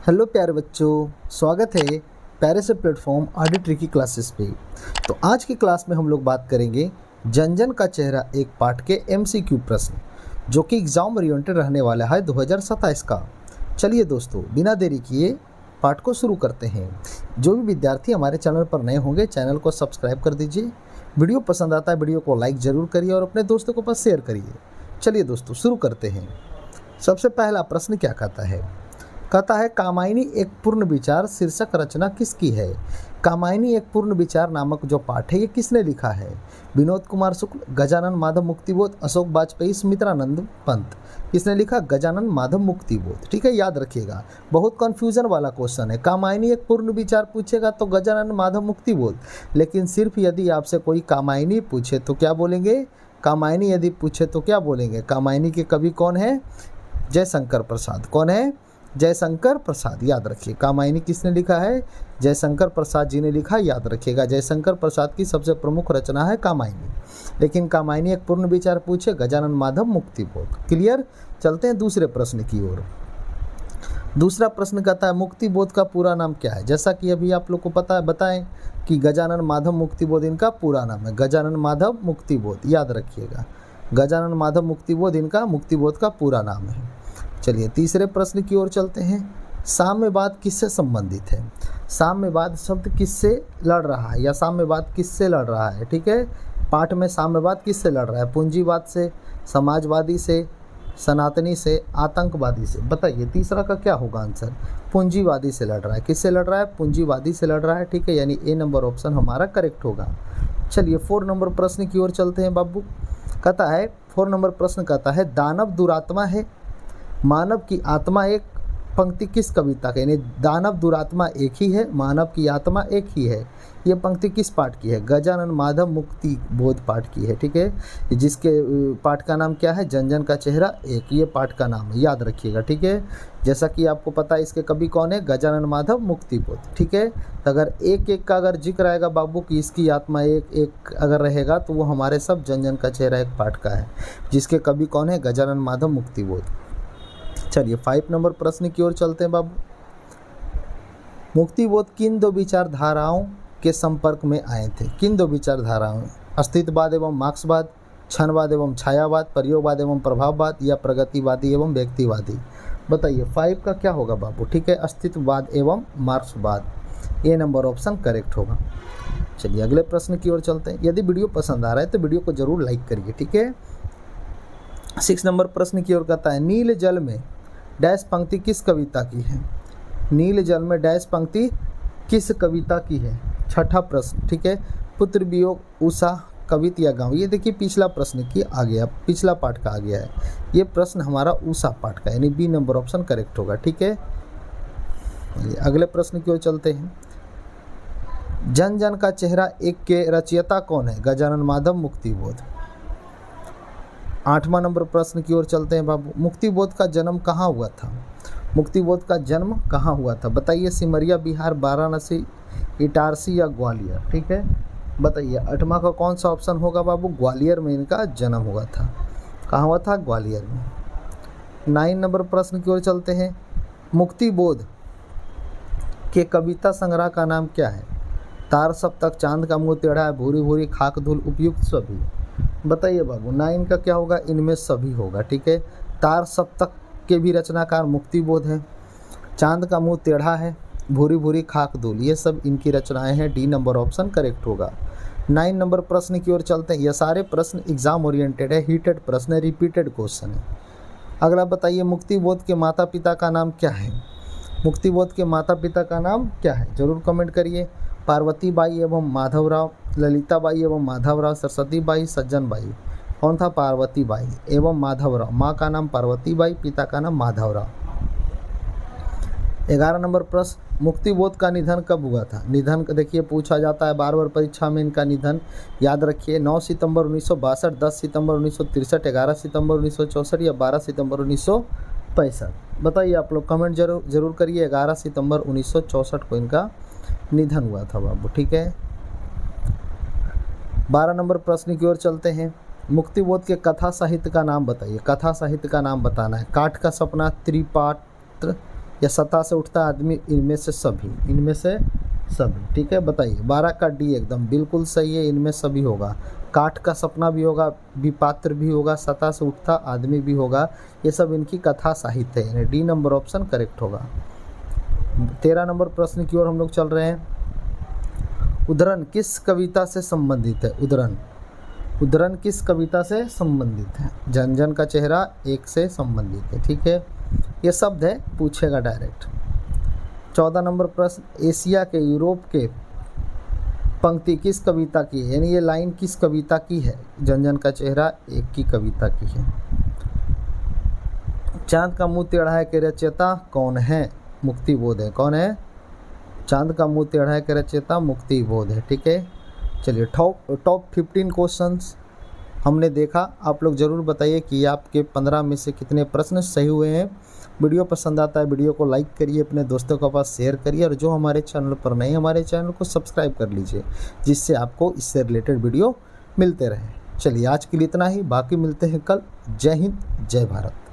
Hello प्यारे बच्चों, स्वागत है प्यारे से प्लेटफॉर्म ऑडिटरी की क्लासेस पे। तो आज की क्लास में हम लोग बात करेंगे जन जन का चेहरा एक पाठ के एमसीक्यू प्रश्न, जो कि एग्ज़ाम ओरिएंटेड रहने वाला है 2027 का। चलिए दोस्तों, बिना देरी किए पाठ को शुरू करते हैं। जो भी विद्यार्थी हमारे चैनल पर नए होंगे, चैनल को सब्सक्राइब कर दीजिए। वीडियो पसंद आता है वीडियो को लाइक ज़रूर करिए और अपने दोस्तों के पास शेयर करिए। चलिए दोस्तों, शुरू करते हैं। सबसे पहला प्रश्न क्या कहता है कामायनी एक पूर्ण विचार शीर्षक रचना किसकी है। कामायनी एक पूर्ण विचार नामक जो पाठ है, ये किसने लिखा है? विनोद कुमार शुक्ल, गजानन माधव मुक्तिबोध, अशोक वाजपेयी, सुमित्रानंद पंत। किसने लिखा? गजानन माधव मुक्तिबोध। ठीक है, याद रखिएगा, बहुत कन्फ्यूजन वाला क्वेश्चन है। कामायनी एक पूर्ण विचार पूछेगा तो गजानन माधव मुक्तिबोध, लेकिन सिर्फ यदि आपसे कोई कामायनी पूछे तो क्या बोलेंगे? कामायनी यदि पूछे तो क्या बोलेंगे? कामायनी के कवि कौन है? जयशंकर प्रसाद। कौन है? जयशंकर प्रसाद। याद रखिए, कामायनी किसने लिखा है? जयशंकर प्रसाद जी ने लिखा। याद रखिएगा, जयशंकर प्रसाद की सबसे प्रमुख रचना है कामायनी। लेकिन कामायनी एक पूर्ण विचार पूछे, गजानन माधव मुक्तिबोध। क्लियर? चलते हैं दूसरे प्रश्न की ओर। दूसरा प्रश्न कहता है मुक्तिबोध का पूरा नाम क्या है? जैसा कि अभी आप लोग को पता है, बताएं कि गजानन माधव मुक्तिबोध इनका पूरा नाम है। गजानन माधव मुक्तिबोध, याद रखिएगा, गजानन माधव मुक्तिबोध इनका मुक्तिबोध का पूरा नाम है। चलिए तीसरे प्रश्न की ओर चलते हैं। साम्यवाद किससे संबंधित है? साम्यवाद शब्द किससे लड़ रहा है, या साम्यवाद किससे लड़ रहा है? ठीक है, पाठ में साम्यवाद किससे लड़ रहा है? पूंजीवाद से, समाजवादी से, सनातनी से, आतंकवादी से। बताइए तीसरा का क्या होगा आंसर? पूंजीवादी से लड़ रहा है। किससे लड़ रहा है? पूंजीवादी से लड़ रहा है। ठीक है, यानी ए नंबर ऑप्शन हमारा करेक्ट होगा। चलिए 4 नंबर प्रश्न की ओर चलते हैं बाबू। कहता है 4 नंबर प्रश्न कहता है दानव दुरात्मा है, मानव की आत्मा एक। पंक्ति किस कविता का? यानी दानव दुरात्मा एक ही है, मानव की आत्मा एक ही है। ये पंक्ति किस पाठ की है? गजानन माधव मुक्तिबोध पाठ की है। ठीक है, जिसके पाठ का नाम क्या है? जन जन का चेहरा एक। ये पाठ का नाम है, याद रखिएगा। ठीक है, जैसा कि आपको पता है इसके कवि कौन है? गजानन माधव मुक्तिबोध। ठीक है, तो अगर एक एक का अगर जिक्र आएगा बाबू कि इसकी आत्मा एक एक अगर रहेगा तो वो हमारे सब जन जन का चेहरा एक पाठ का है, जिसके कवि कौन है? गजानन माधव मुक्तिबोध। चलिए 5 नंबर प्रश्न की ओर चलते हैं बाबू। मुक्तिबोध किन दो विचारधाराओं के संपर्क में आए थे? किन दो विचारधाराओं? अस्तित्ववाद एवं मार्क्सवाद, क्षणवाद एवं छायावाद, प्रयोगवाद एवं प्रभाववाद, या प्रगतिवादी एवं व्यक्तिवादी। बताइए 5 का क्या होगा बाबू? ठीक है, अस्तित्ववाद एवं मार्क्सवाद। ए नंबर ऑप्शन करेक्ट होगा। चलिए अगले प्रश्न की ओर चलते हैं। यदि वीडियो पसंद आ रहा है तो वीडियो को जरूर लाइक करिए। ठीक है, 6 नंबर प्रश्न की ओर कहता है नील जल में डैश पंक्ति किस कविता की है? नील जल में डैश पंक्ति किस कविता की है? छठा प्रश्न। ठीक है, पुत्र वियोग उषा कवित या गाँव। ये देखिए पिछला प्रश्न की आ गया, पिछला पाठ का आ गया है। ये प्रश्न हमारा उषा पाठ का, यानी बी नंबर ऑप्शन करेक्ट होगा। ठीक है, अगले प्रश्न की ओर चलते हैं। जन जन का चेहरा एक के रचयिता कौन है? गजानन माधव मुक्तिबोध। 8वां नंबर प्रश्न की ओर चलते हैं बाबू। मुक्तिबोध का जन्म कहाँ हुआ था? मुक्तिबोध का जन्म कहाँ हुआ था? बताइए सिमरिया, बिहार, वाराणसी, इटारसी या ग्वालियर। ठीक है, बताइए 8वां का कौन सा ऑप्शन होगा बाबू? ग्वालियर में इनका जन्म हुआ था। कहाँ हुआ था? ग्वालियर में। 9 नंबर प्रश्न की ओर चलते हैं। मुक्तिबोध के कविता संग्रह का नाम क्या है? तार सप्तक, चांद का मुँह टेढ़ा है, भूरी भूरी, खाक धूल, उपयुक्त सभी। बताइए बाबू 9 का क्या होगा? इनमें सभी होगा। ठीक है, तार सप्तक के भी रचनाकार मुक्तिबोध है, चांद का मुंह टेढ़ा है, भूरी भूरी खाक धूल, ये सब इनकी रचनाएं हैं। डी नंबर ऑप्शन करेक्ट होगा। 9 नंबर प्रश्न की ओर चलते हैं। ये सारे प्रश्न एग्जाम ओरिएंटेड है, हीटेड प्रश्न है, रिपीटेड क्वेश्चन है। अगला बताइए मुक्तिबोध के माता पिता का नाम क्या है? मुक्तिबोध के माता पिता का नाम क्या है? जरूर कमेंट करिए। पार्वती बाई एवं माधवराव, ललिता बाई एवं Madhavrao, Saraswati by, Sajjan by. कौन था? पार्वती बाई एवं माधवराव। माँ का नाम पार्वती बाई, पिता का नाम माधवराव। 11 नंबर प्रश्न। मुक्तिबोध का निधन कब हुआ था? निधन देखिए पूछा जाता है बार बार परीक्षा में। इनका निधन याद रखिए 9 सितंबर 1962, 10 सितंबर 1963, 11 सितंबर 1964 या 12 सितंबर 1965। बताइए आप लोग कमेंट जरूर करिए। 11 सितंबर 1964 को इनका निधन हुआ था बाबू। ठीक है, 12 नंबर प्रश्न की ओर चलते हैं। मुक्तिबोध के कथा साहित्य का नाम बताइए। कथा साहित्य का नाम बताना है। काठ का सपना, त्रिपात्र, या सतह से उठता आदमी, इनमें से सभी, इनमें से सभी। ठीक है, बताइए। 12 का डी एकदम बिल्कुल सही है, इनमें सभी होगा। काठ का सपना भी होगा, विपात्र भी होगा, सतह से उठता आदमी भी होगा, ये सब इनकी कथा साहित्य है, यानी डी नंबर ऑप्शन करेक्ट होगा। 13 नंबर प्रश्न की ओर हम लोग चल रहे हैं। उद्धरण किस कविता से संबंधित है? उद्धरण किस कविता से संबंधित है? जन जन का चेहरा एक से संबंधित है। ठीक है, ये शब्द है, पूछेगा डायरेक्ट। 14 नंबर प्रश्न, एशिया के यूरोप के पंक्ति किस कविता की है? यानी ये लाइन किस कविता की है? जन जन का चेहरा एक की कविता की है। चांद का मुंह टेढ़ा है के रचयिता कौन है? मुक्तिबोध है। कौन है? चांद का मुंह टेढ़ा है के रचयिता मुक्तिबोध है। ठीक है, चलिए टॉप 15 क्वेश्चंस हमने देखा। आप लोग ज़रूर बताइए कि आपके 15 में से कितने प्रश्न सही हुए हैं। वीडियो पसंद आता है वीडियो को लाइक करिए, अपने दोस्तों के पास शेयर करिए, और जो हमारे चैनल पर नए हमारे चैनल को सब्सक्राइब कर लीजिए, जिससे आपको इससे रिलेटेड वीडियो मिलते रहे। चलिए आज के लिए इतना ही, बाकी मिलते हैं कल। जय हिंद, जय भारत।